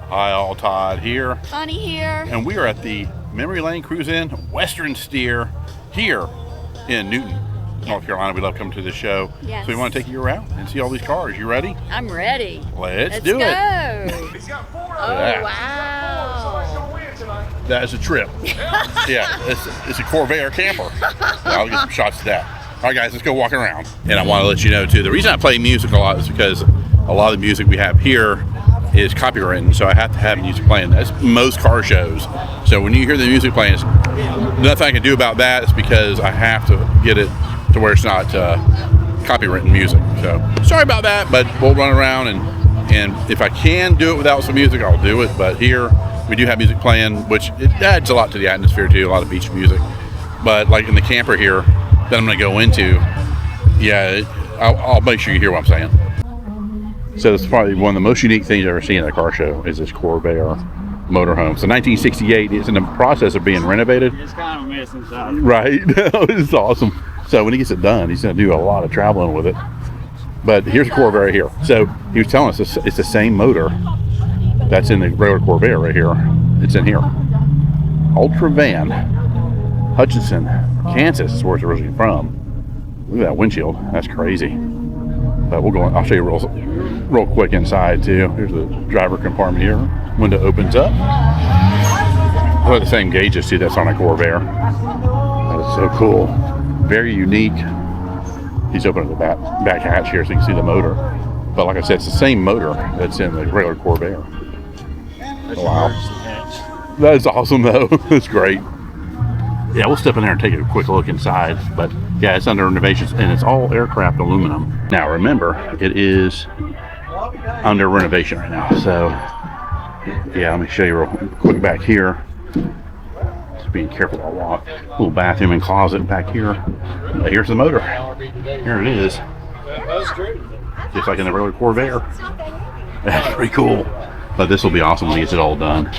Hi, all. Todd here. Connie here. And we are at the Memory Lane Cruise In Western Steer here in Newton, North Carolina. We love coming to this show. Yes. So we want to take you around and see all these cars. You ready? I'm ready. Let's do go. it. Oh, Yeah. wow. That is a trip. Yeah, it's a Corvair camper. I'll get some shots of that. All right, guys, let's go walking around. And I want to let you know, too, the reason I play music a lot is because a lot of the music we have here is copywritten, so I have to have music playing. That's most car shows. So when you hear the music playing, nothing I can do about that. It's because I have to get it to where it's not copywritten music. So sorry about that, but we'll run around, and if I can do it without some music, I'll do it. But here we do have music playing, which it adds a lot to the atmosphere too, a lot of beach music. But like in the camper here that I'm going to go into, yeah, I'll make sure you hear what I'm saying. So it's probably one of the most unique things I've ever seen at a car show is this Corvair motorhome. So 1968, it's in the process of being renovated. It's kind of a mess inside. Right. It's awesome. So when he gets it done, he's going to do a lot of traveling with it. But here's a Corvair here. So he was telling us it's the same motor that's in the regular Corvair right here. It's in here. Ultra Van, Hutchinson, Kansas is where it's originally from. Look at that windshield. That's crazy. But we'll go on. I'll show you real quick inside too. Here's the driver compartment here. Window opens up. Look at the same gauges too. That's on a Corvair. That is so cool. Very unique. He's opening the back hatch here so you can see the motor. But like I said, it's the same motor that's in the regular Corvair. Wow. That is awesome though. That's great. Yeah, we'll step in there and take a quick look inside. But yeah, it's under renovations and it's all aircraft aluminum. Now remember, it is under renovation right now. So yeah, let me show you real quick back here. Just being careful while I walk. Little bathroom and closet back here. But here's the motor. Here it is. Just like in the regular Corvair. That's pretty cool. But this will be awesome when he gets it all done.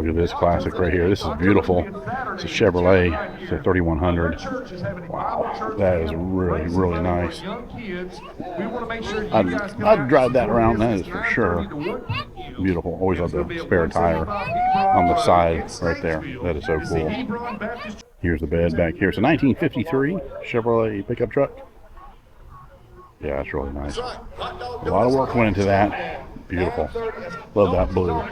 at this classic right here. This is beautiful. It's a Chevrolet. It's a 3100. Wow, that is really, really nice. I'd drive that around. That is for sure. Beautiful. Always love the spare tire on the side right there. That is so cool. Here's the bed back here. It's a 1953 Chevrolet pickup truck. Yeah, it's really nice. A lot of work went into that. Beautiful. Love that blue.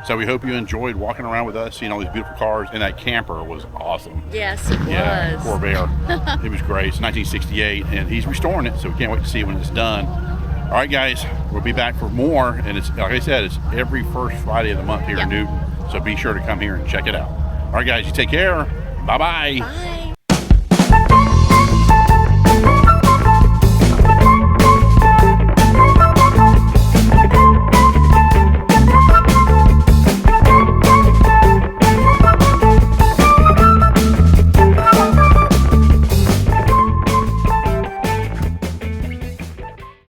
So we hope you enjoyed walking around with us, seeing all these beautiful cars, and that camper was awesome. Yes, it Yeah, was. Corvair. It was great. It's 1968, and he's restoring it, so we can't wait to see it when it's done. All right, guys, we'll be back for more, and it's like I said, it's every first Friday of the month here in Newton, so be sure to come here and check it out. All right, guys, you take care. Bye-bye. Bye.